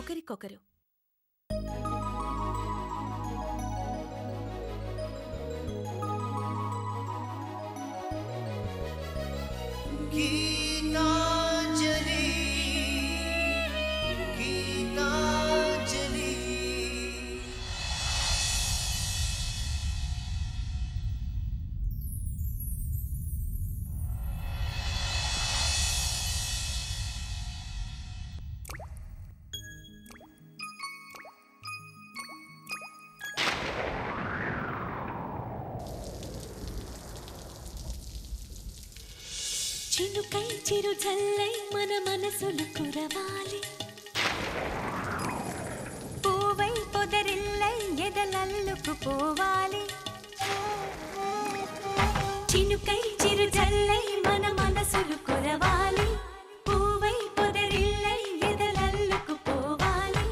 ఒకరికొకరు. చినుకై చిరు జల్లై మన మనసులు కురవాలి, పూవై పొదరిల్లై ఎదలల్లుకు పోవాలి. చినుకై చిరు జల్లై మన మనసులు కురవాలి, పూవై పొదరిల్లై ఎదలల్లుకు పోవాలి.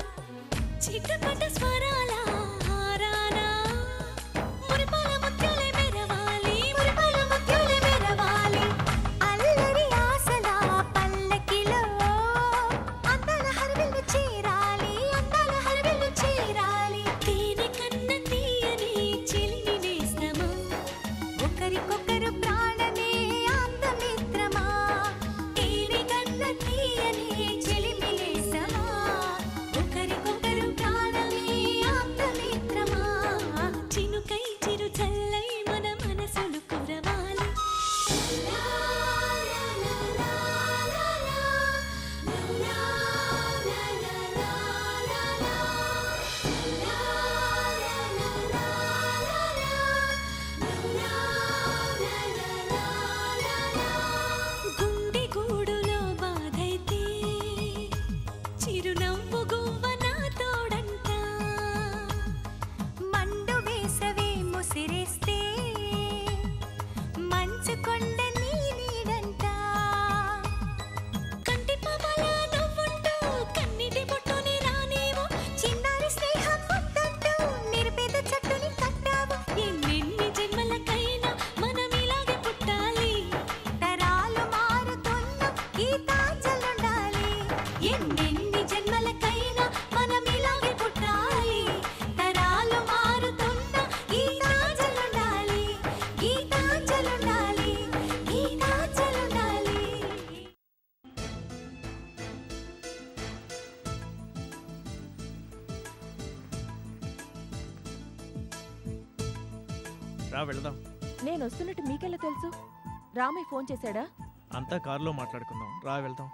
చిటపట స్వరాల హారానా మురిపాల ముత్యాలే మెరవాలి, మురిపాల ముత్యాలే మెరవాలి. అల్లరి ఆశల పల్లకిలో అందాల హరివిల్లు చేరాలి, అందాల హరివిల్లు చేరాలి. తేనె కన్న తీయని చిలిమి నేస్తమా, ఒకరికొకరు ప్రాణమే ఆప్తమిత్రమా. తేనె కన్న తీయని చిలిమి నేస్తమా, ఒకరికొకరు ప్రాణమే ఆప్తమిత్రమా. చినుకై చిరు జల్లై మన మనసులు కురవాలి. గుండె గూడులో బాధైతే చిరునవ్వు గువ్వ నా తోడంట, మండు వేసవే ముసిరేస్తే మంచు కొండ నీ నీడంట. కంటి పాపల నవ్వుంటూ కన్నిటి బొట్టుని రానేమో, చిన్నారి స్నేహం ముద్దంటూ నిరుపేద చెట్టుని కట్టావు. ఎన్నెన్ని జన్మలకైనా మనం ఇలాగే పుట్టాలి, తరాలు మారుతున్న గీతాంజలుండాలి. ఎన్నెన్ని జన్మలకైనా మనం ఇలాగే పుట్టాలి, తరాలు మారుతున్న గీతాంజలుండాలి, గీతాంజలుండాలి, గీతాంజలుండాలి. రా వెళదాం. నేను వస్తున్నట్టు మీకెలా తెలుసు? రామయ్య ఫోన్ చేశాడా? అంతా కారులో మాట్లాడుకుందాం. రా వెళ్దాం.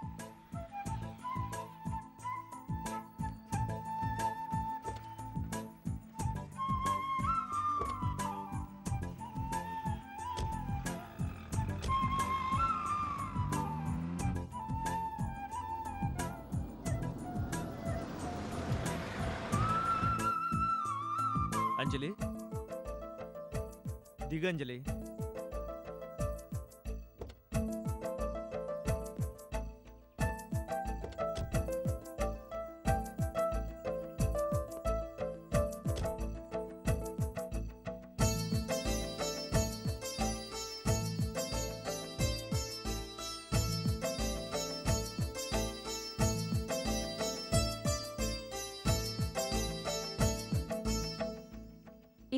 అంజలి దిగంజలి.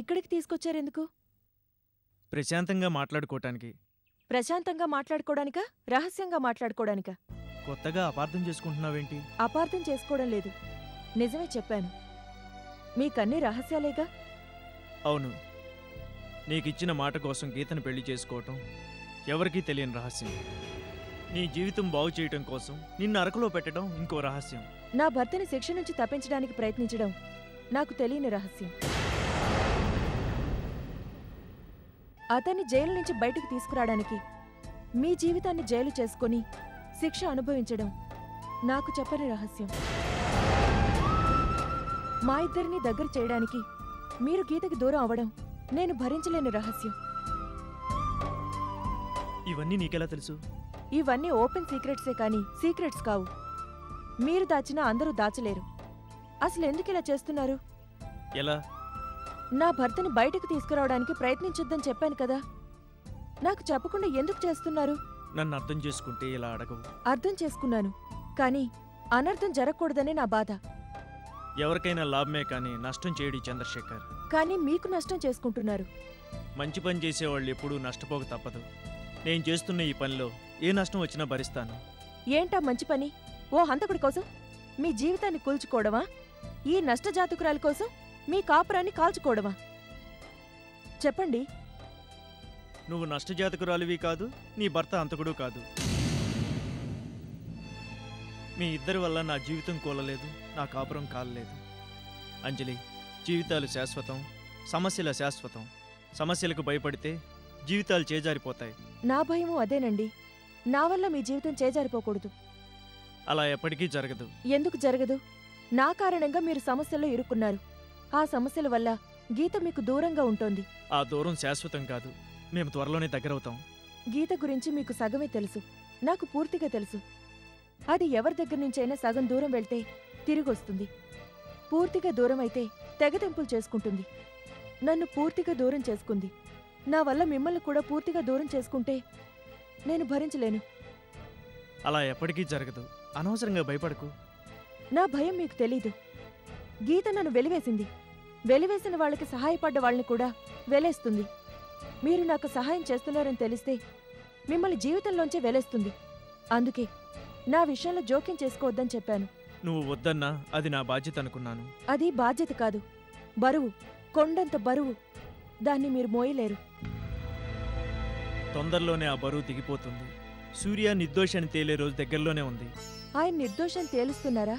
ఇక్కడికి తీసుకొచ్చారెందుకు? ప్రశాంతంగా మాట్లాడుకోవటానికి. ప్రశాంతంగా మాట్లాడుకోవడానికా, రహస్యంగా మాట్లాడుకోవడానికా? కొత్తగా అపార్థం చేసుకుంటున్నావేంటి? అపార్థం చేసుకోవడం లేదు, నిజమే చెప్పాను. మీకన్నీ రహస్యాలేగా. అవును, నీకిచ్చిన మాట కోసం గీతను పెళ్లి చేసుకోవటం ఎవరికీ తెలియని రహస్యం. నీ జీవితం బాగు చేయటం కోసం నిన్ను అరకులో పెట్టడం ఇంకో రహస్యం. నా భర్తని శిక్ష నుంచి తప్పించడానికి ప్రయత్నించడం నాకు తెలియని రహస్యం. అతన్ని జైలు నుంచి బయటకు తీసుకురావడానికి మీ జీవితాన్ని జైలు చేసుకొని శిక్ష అనుభవించడం నాకు చెప్పని రహస్యం. మా ఇద్దరిని దగ్గర చేయడానికి మీరు గీతకి దూరం అవడం నేను భరించలేని రహస్యం. ఇవన్నీ నీకెలా తెలుసు? ఇవన్నీ ఓపెన్ సీక్రెట్సే కానీ సీక్రెట్స్ కావు. మీరు దాచినా అందరూ దాచలేరు. అసలు ఎందుకు ఇలా చేస్తున్నారు? ఎలా? నా భర్తని బయటకు తీసుకురావడానికి ప్రయత్నించొద్దని చెప్పాను కదా, నాకు చెప్పకుండా ఎందుకు చేస్తున్నారు? నన్ను అర్థం చేసుకుంటే ఇలా అడగవు. అర్థం చేసుకున్నాను, కానీ అనర్థం జరగకూడదనే నా బాధ. ఎవరికైనా లాభమే కానీ నష్టం చేయడు ఈ చంద్రశేఖర్. కానీ మీకు నష్టం చేసుకుంటున్నారు. మంచి పని చేసేవాళ్ళు ఎప్పుడూ నష్టపోక తప్పదు. నేను చేస్తున్న ఈ పనిలో ఏ నష్టం వచ్చినా భరిస్తాను. ఏంటా మంచి పని? ఓ హంతకుడి కోసం మీ జీవితాన్ని కూల్చుకోవడమా? ఈ నష్టజాతకురాలి కోసం మీ కాపురాన్ని కాల్చుకోవడమా? చెప్పండి. నువ్వు నష్టజాతకురాలివి కాదు, నీ భర్త హంతకుడు కాదు. మీ ఇద్దరి వల్ల నా జీవితం కూలలేదు, నా కాపురం కాలలేదు. అంజలి, జీవితాలు శాశ్వతం, సమస్యల శాశ్వతం. సమస్యలకు భయపడితే జీవితాలు చేజారిపోతాయి. నా భయము అదేనండి. నా వల్ల మీ జీవితం చేజారిపోకూడదు. అలా ఎప్పటికీ జరగదు. ఎందుకు జరగదు? నా కారణంగా మీరు సమస్యల్లో ఇరుక్కున్నారు. ఆ సమస్యల వల్ల గీత మీకు దూరంగా ఉంటోంది. ఆ దూరం శాశ్వతం కాదు. మేము త్వరలోనే దగ్గరవుతాం. గీత గురించి మీకు సగమే తెలుసు, నాకు పూర్తిగా తెలుసు. అది ఎవరి దగ్గర నుంచైనా సగం దూరం వెళ్తే తిరిగొస్తుంది. పూర్తిగా దూరం అయితే తెగతెంపులు చేసుకుంటుంది. నన్ను పూర్తిగా దూరం చేసుకుంది. నా వల్ల మిమ్మల్ని కూడా పూర్తిగా దూరం చేసుకుంటే నేను భరించలేను. అలా ఎప్పటికీ జరగదు. అనవసరంగా భయపడకు. నా భయం మీకు తెలీదు. గీత నన్ను వెలివేసింది. వెలివేసిన వాళ్ళకి సహాయపడ్డ వాళ్ళని కూడా వెలేస్తుంది. మీరు నాకు సహాయం చేస్తున్నారని తెలిస్తే మిమ్మల్ని జీవితంలోంచే వెలేస్తుంది. అందుకే నా విషయంలో జోక్యం చేసుకోవద్దని చెప్పాను. నువ్వు వద్దన్నా అది నా బాధ్యత అనుకున్నాను. అది బాధ్యత కాదు, బరువు. కొండంత బరువు. దాన్ని మీరు మోయలేరు. తొందరలోనే ఆ బరువు దిగిపోతుంది. సూర్య నిర్దోషాన్ని తేలే రోజు దగ్గరలోనే ఉంది. ఆయన నిర్దోషం తేలుస్తున్నారా?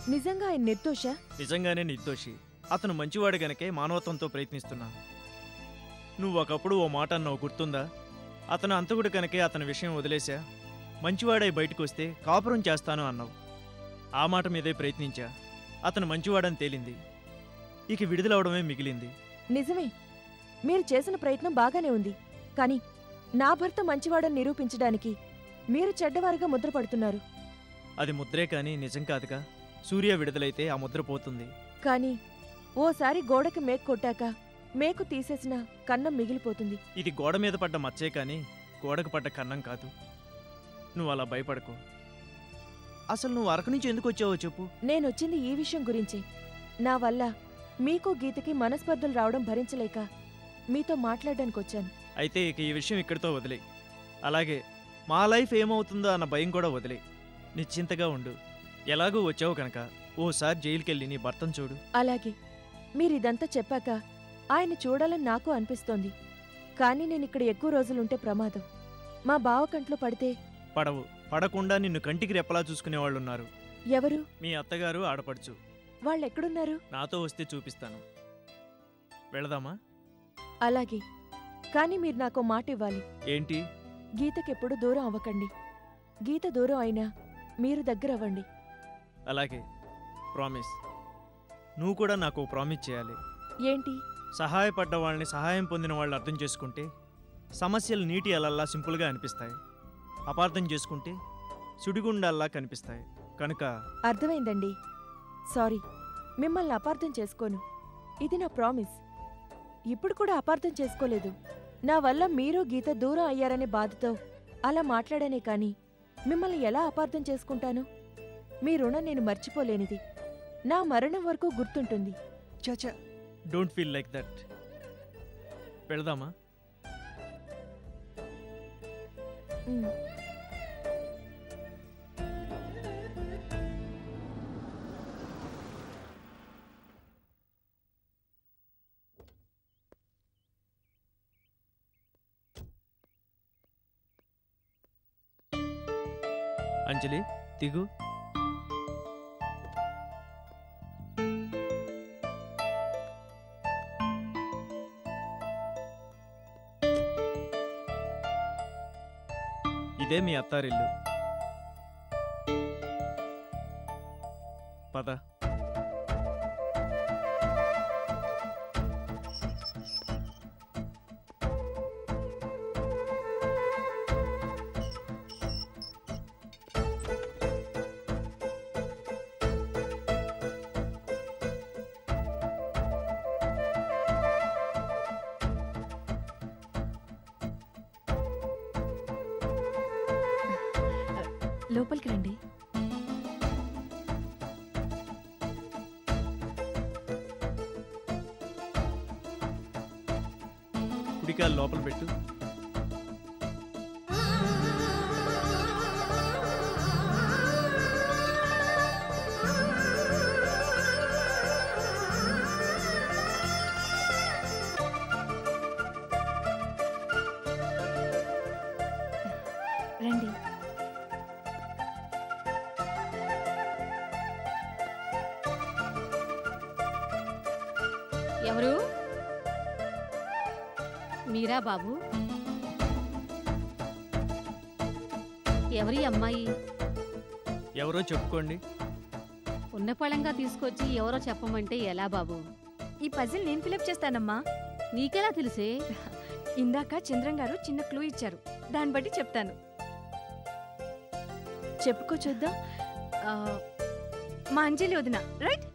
నిజంగా ఆయన నిర్దోష? నిజంగానే నిర్దోషి. అతను మంచివాడు గనకే మానవత్వంతో ప్రయత్నిస్తున్నా. నువ్వు ఒకప్పుడు ఓ మాట అన్నావు, గుర్తుందా? అతను అంతకుడు కనుకే అతని విషయం వదిలేశా, మంచివాడై బయటకు వస్తే కాపురం చేస్తాను అన్నావు. ఆ మాట మీదే ప్రయత్నించా. అతను మంచివాడని తేలింది. ఇక విడుదలవడమే మిగిలింది. నిజమే, మీరు చేసిన ప్రయత్నం బాగానే ఉంది. కానీ నా భర్త మంచివాడని నిరూపించడానికి మీరు చెడ్డవారుగా ముద్రపడుతున్నారు. అది ముద్రే కానీ నిజం కాదుగా. సూర్య విడుదలైతే ఆ ముద్ర పోతుంది. కానీ ఓసారి గోడకి మేకు కొట్టాక మేకు తీసేసిన కన్నం మిగిలిపోతుంది. ఇది గోడ మీద పడ్డ మచ్చే కానీ గోడకు పడ్డ కన్నం కాదు. నువ్వు అలా భయపడకు. అసలు నువ్వు అరకు నుంచి ఎందుకు వచ్చావో చెప్పు. నేనొచ్చింది ఈ విషయం గురించే. నా వల్ల మీకు గీతకి మనస్పర్ధలు రావడం భరించలేక మీతో మాట్లాడడానికి వచ్చాను. అయితే ఇక ఈ విషయం ఇక్కడితో వదిలే. అలాగే మా లైఫ్ ఏమవుతుందో అన్న భయం కూడా వదిలే. నిశ్చింతగా ఉండు. ఎలాగూ వచ్చావు కనుక ఓసారి జైలుకెళ్ళి నీ భర్తను చూడు. అలాగే. మీరిదంతా చెప్పాక ఆయన చూడాలని నాకు అనిపిస్తోంది. కానీ నేనిక్కడ ఎక్కువ రోజులుంటే ప్రమాదం. మా బావ కంట్లో పడితే పడవు. పడకుండా నిన్ను కంటికి రెప్పలా చూసుకునేవాళ్ళున్నారు. ఎవరు? మీ అత్తగారు, ఆడపడుచు. వాళ్ళెక్కడున్నారు? నాతో వస్తే చూపిస్తాను. వెళదామా? అలాగే. కానీ మీరు నాకో మాట ఇవ్వాలి. ఏంటి? గీతకెప్పుడు దూరం అవ్వకండి. గీత దూరం అయినా మీరు దగ్గరవ్వండి. అలాగే. ప్రామిస్. నువ్వు కూడా నాకు ప్రామిస్ చేయాలి. ఏంటి? సహాయపడ్డ వాళ్ళని సహాయం పొందిన వాళ్ళు అర్థం చేసుకుంటే సమస్యలు నీటి అలల్లా సింపుల్గా అనిపిస్తాయి. అపార్థం చేసుకుంటే సుడిగుండాల్లా కనిపిస్తాయి. కనుక అర్థమైందండి. సారీ, మిమ్మల్ని అపార్థం చేసుకోను. ఇది నా ప్రామిస్. ఇప్పుడు కూడా అపార్థం చేసుకోలేదు. నా వల్ల మీరు గీత దూరం అయ్యారనే బాధతో అలా మాట్లాడానే కానీ మిమ్మల్ని ఎలా అపార్థం చేసుకుంటాను? మీ రుణం నేను మర్చిపోలేనిది. నా మరణం వరకు గుర్తుంటుంది. చాచా, డోంట్ ఫీల్ లైక్ దట్. వెళదామా? ఉమ్. అంజలి, దిగు. ఇదే మీ అత్తారిల్లు. పద. లోపలికి రండి. కుడికాలు లోపల పెట్టు. రండి. ఎవరు? మీరా బాబు? ఎవరి అమ్మాయి? ఎవరో చెప్పుకోండి. ఉన్నపళంగా తీసుకొచ్చి ఎవరో చెప్పమంటే ఎలా బాబు? ఈ పజిల్ నేను ఫిలప్ చేస్తానమ్మా. నీకెలా తెలిసే? ఇందాక చంద్రం గారు చిన్న క్లూ ఇచ్చారు, దాన్ని బట్టి చెప్తాను. చెప్పుకో చూద్దాం. ఆ, మా అంజలి వదిన, రైట్?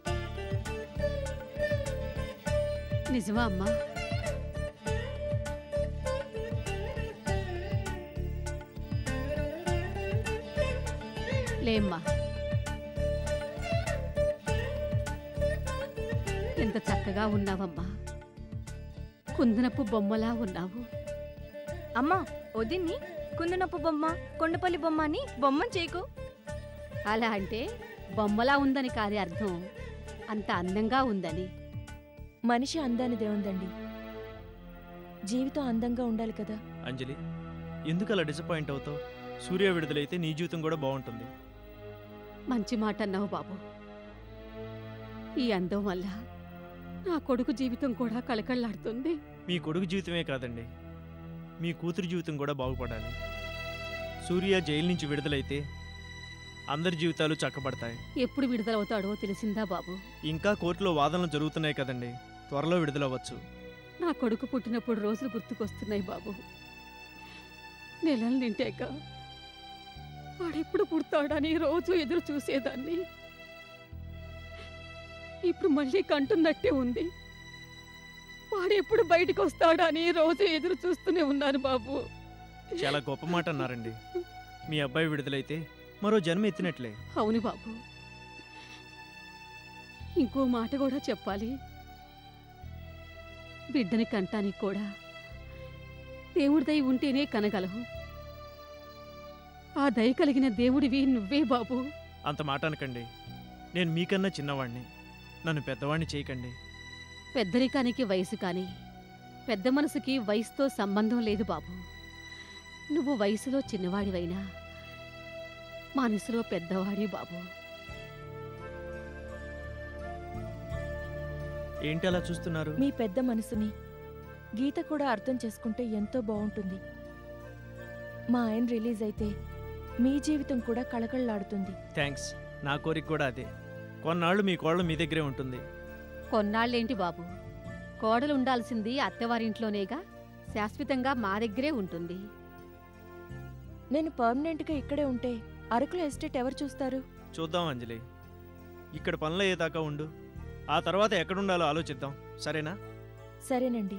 నిజమా అమ్మా? లేమ్మా, ఎంత చక్కగా ఉన్నావమ్మా. కుందనపు బొమ్మలా ఉన్నావు. అమ్మా, వదిన్ని కుందనప్పు బొమ్మ, కొండపల్లి బొమ్మ అని బొమ్మని చేయకు. అలా అంటే బొమ్మలా ఉందని కాదే అర్థం, అంత అందంగా ఉందని. మనిషి అందానిదే ఉందండి. జీవితం అందంగా ఉండాలి కదా. అంజలి, ఎందుకు అలా డిసప్పాయింట్ అవుతావు? సూర్య విడుదలైతే నీ జీవితం కూడా బాగుంటుంది. మంచి మాట అన్నావు బాబు. ఈ అందం వల్ల నా కొడుకు జీవితం కూడా కళకళలాడుతుంది. మీ కొడుకు జీవితమే కాదండి, మీ కూతురు జీవితం కూడా బాగుపడాలి. సూర్య జైలు నుంచి విడుదలైతే అందరి జీవితాలు చక్కబడతాయి. ఎప్పుడు విడుదలవుతాడో తెలిసిందా బాబు? ఇంకా కోర్టులో వాదనలు జరుగుతున్నాయి కదండి, త్వరలో విడుదలవ్వచ్చు. నా కొడుకు పుట్టినప్పుడు రోజులు గుర్తుకొస్తున్నాయి బాబు. నెలలు నింటాక వాడెప్పుడు పుడతాడని రోజు ఎదురు చూసేదాన్ని. ఇప్పుడు మళ్ళీ కంటున్నట్టే ఉంది. వాడెప్పుడు బయటకు వస్తాడని రోజు ఎదురు చూస్తూనే ఉన్నాను బాబు. చాలా గొప్ప మాట అన్నారండి. మీ అబ్బాయి విడుదలైతే మరో జన్మ ఎత్తినట్లే. అవును బాబు. ఇంకో మాట కూడా చెప్పాలి. బిడ్డని కంటానికి కూడా దేవుడి దయ ఉంటేనే కనగలవు. ఆ దయ కలిగిన దేవుడివి నువ్వే బాబు. అంత మాట అనకండి. నేను మీకన్నా చిన్నవాణ్ణి, నన్ను పెద్దవాణ్ణి చేయకండి. పెద్దరికానికి వయసు కానీ పెద్ద మనసుకి వయసుతో సంబంధం లేదు బాబు. నువ్వు వయసులో చిన్నవాడివైనా మనసులో పెద్దవాడి బాబు. ఏంటి అలా చూస్తున్నారు? మీ పెద్ద మనసుని గీత కూడా అర్థం చేసుకుంటే ఎంతో బాగుంటుంది. మా ఆయన రిలీజ్ అయితే మీ జీవితం కూడా కళకళలాడుతుంది. థ్యాంక్స్. నా కోరిక కూడా అదే. కొన్నాళ్ళు మీ కోళ్ళ మీ దగ్గరే ఉంటుంది. కొన్నాళ్ళేంటి బాబు, కోడలు ఉండాల్సింది అత్తవారింట్లోనేగా, శాశ్వతంగా మా దగ్గరే ఉంటుంది. నేను పర్మనెంట్గా ఇక్కడే ఉంటే అరకులో ఎస్టేట్ ఎవరు చూస్తారు? చూద్దాం అంజలి, ఇక్కడ పనులు అయ్యేదాకా ఉండు. ఆ తర్వాత ఎక్కడుండాలో ఆలోచిద్దాం, సరేనా? సరేనండి.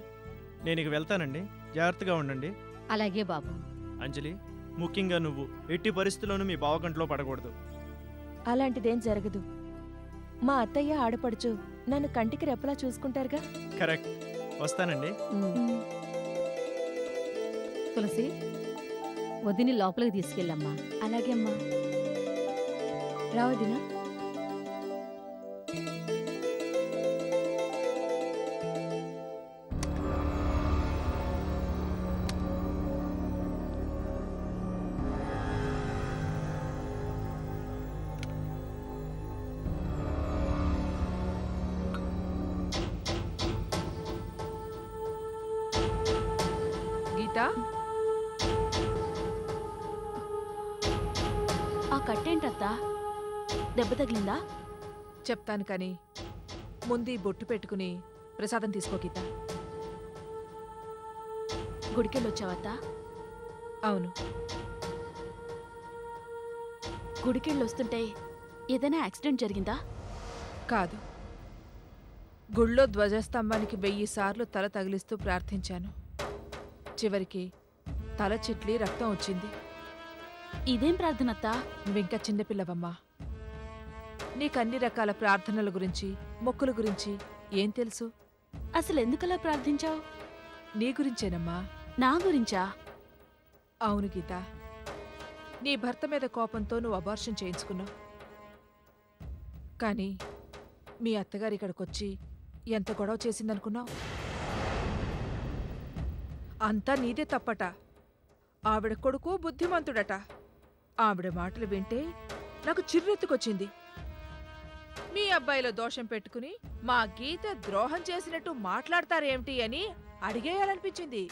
నేను ఇక వెళ్తానండి, జాగ్రత్తగా ఉండండి. అలాగే బాబు. అంజలి, ముఖ్యంగా నువ్వు ఎట్టి పరిస్థితుల్లోనూ మీ బావకంట్లో పడకూడదు. అలాంటిదేం జరగదు. మా అత్తయ్య ఆడపడుచు నన్ను కంటికి రెప్పలా చూసుకుంటారుగా. కరెక్ట్. వస్తానండి. ఉమ్. తులసి, వదిని లోపలికి తీసుకెళ్ళమ్మా. అలాగే అమ్మా. రావదినా. గీత, ఆ కట్టేంటత్తా? దెబ్బ తగిలిందా? చెప్తాను కానీ ముందు ఈ బొట్టు పెట్టుకుని ప్రసాదం తీసుకో గీత. గుడికెళ్ళొచ్చావత్తా? అవును. గుడికెళ్ళొస్తుంటే ఏదైనా యాక్సిడెంట్ జరిగిందా? కాదు, గుళ్ళో ధ్వజస్తంభానికి 1000 సార్లు తల తగిలిస్తూ ప్రార్థించాను. చివరికి తల చిట్లి రక్తం వచ్చింది. ఇదేం ప్రార్థనత్తా? నువ్వింకా చిన్నపిల్లవమ్మా. నీకన్ని రకాల ప్రార్థనల గురించి, మొక్కుల గురించి ఏం తెలుసు? అసలు ఎందుకలా ప్రార్థించావు? నీ గురించేనమ్మా. నా గురించా? అవును గీత, నీ భర్త మీద కోపంతో నువ్వు అబార్షన్ చేయించుకున్నావు. కానీ మీ అత్తగారు ఇక్కడికొచ్చి ఎంత గొడవ చేసిందనుకున్నావు? అంతా నీదే తప్పట. ఆవిడ కొడుకు బుద్ధిమంతుడట. ఆవిడ మాటలు వింటే నాకు చిర్రెత్తుకొచ్చింది. మీ అబ్బాయిలో దోషం పెట్టుకుని మా గీత ద్రోహం చేసినట్టు మాట్లాడతారేమిటి అని అడిగేయాలనిపించింది.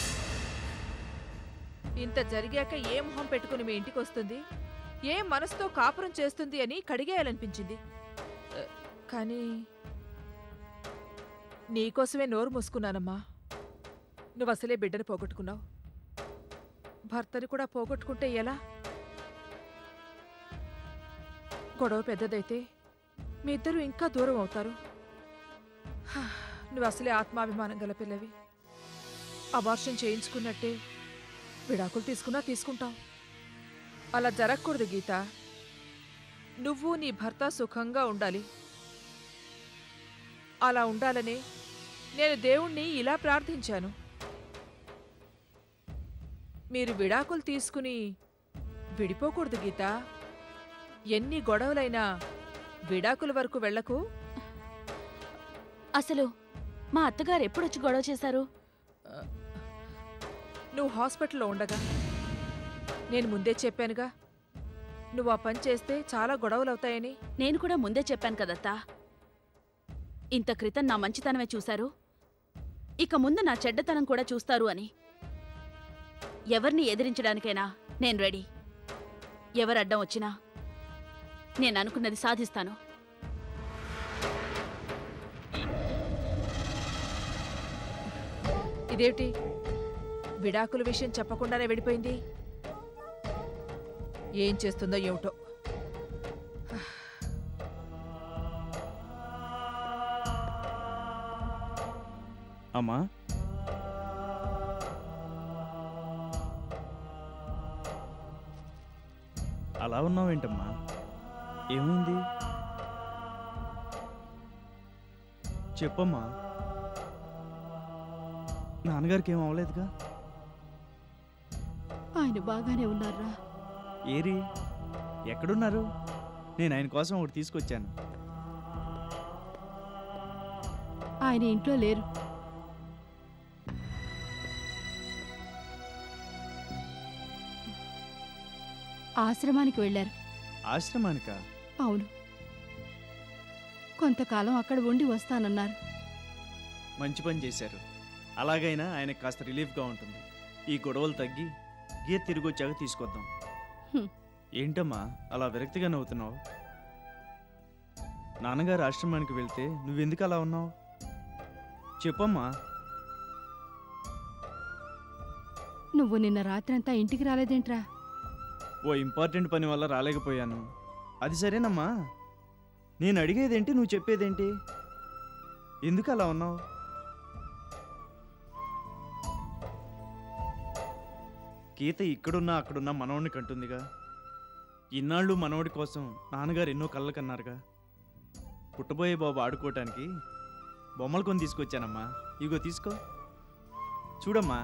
ఇంత జరిగాక ఏ మొహం పెట్టుకుని మీ ఇంటికి వస్తుంది, ఏ మనసుతో కాపురం చేస్తుంది అని కడిగేయాలనిపించింది. కానీ నీకోసమే నోరు మూసుకున్నానమ్మా. నువ్వసలే బిడ్డను పోగొట్టుకున్నావు. భర్తని కూడా పోగొట్టుకుంటే ఎలా? గొడవ పెద్దదైతే మీ ఇద్దరు ఇంకా దూరం అవుతారు. నువ్వసలే ఆత్మాభిమానం గల పిల్లవి. అబార్షన్ చేయించుకున్నట్టే విడాకులు తీసుకున్నా తీసుకుంటావు. అలా జరగకూడదు గీత. నువ్వు నీ భర్త సుఖంగా ఉండాలి. అలా ఉండాలని నేను దేవుణ్ణి ఇలా ప్రార్థించాను. మీరు విడాకులు తీసుకుని విడిపోకూడదు గీత. ఎన్ని గొడవలైనా విడాకుల వరకు వెళ్లకు. అసలు మా అత్తగారు ఎప్పుడొచ్చి గొడవ చేశారు? నువ్వు హాస్పిటల్లో ఉండగా నేను ముందే చెప్పానుగా, నువ్వు ఆ పని చేస్తే చాలా గొడవలవుతాయని. నేను కూడా ముందే చెప్పాను కదత్తా. ఇంత క్రితం నా మంచితనమే చూశారు, ఇక ముందు నా చెడ్డతనం కూడా చూస్తారు అని. ఎవరిని ఎదిరించడానికైనా నేను రెడీ. ఎవరు అడ్డం వచ్చినా నేను అనుకున్నది సాధిస్తాను. ఇదేమిటి విడాకుల విషయం చెప్పకుండానే వెళ్ళిపోయింది? ఏం చేస్తుందో ఏమిటో. అమ్మా, అలా ఉన్నావేంటమ్మా? ఏమైంది చెప్పమ్మా. నాన్నగారికి ఏం అవ్వలేదుగా? ఆయన బాగానే ఉన్నారా? ఏరి ఎక్కడున్నారు? నేను ఆయన కోసం ఒకటి తీసుకొచ్చాను. ఆయన ఇంట్లో లేరు. ఆశ్రమానికి వెళ్ళారు. ఆశ్రమానికా? అవును, కొంతకాలం అక్కడ ఉండి వస్తానన్నారు. మంచి పని చేశారు. అలాగైనా ఆయనకు కాస్త రిలీఫ్గా ఉంటుంది. ఈ గొడవలు తగ్గి గీత తిరిగి వచ్చాక తీసుకొద్దాం. హ్మ్. ఏంటమ్మా అలా విరక్తిగా నవ్వుతున్నావు? నాన్నగారు ఆశ్రమానికి వెళ్తే నువ్వెందుకు అలా ఉన్నావు? చెప్పమ్మా. నువ్వు నిన్న రాత్రంతా ఇంటికి రాలేదేంట్రా? ఓ ఇంపార్టెంట్ పని వల్ల రాలేకపోయాను. అది సరేనమ్మా. నేను అడిగేదేంటి, నువ్వు చెప్పేదేంటి? ఎందుకు అలా ఉన్నావు? గీత ఇక్కడున్నా అక్కడున్నా మనవడిని కంటుందిగా. ఇన్నాళ్ళు మనవడి కోసం నాన్నగారు ఎన్నో కళ్ళ కన్నారుగా. పుట్టబోయే బాబు ఆడుకోవటానికి బొమ్మలు కొని తీసుకొచ్చానమ్మా. ఇగో తీసుకో, చూడమ్మా.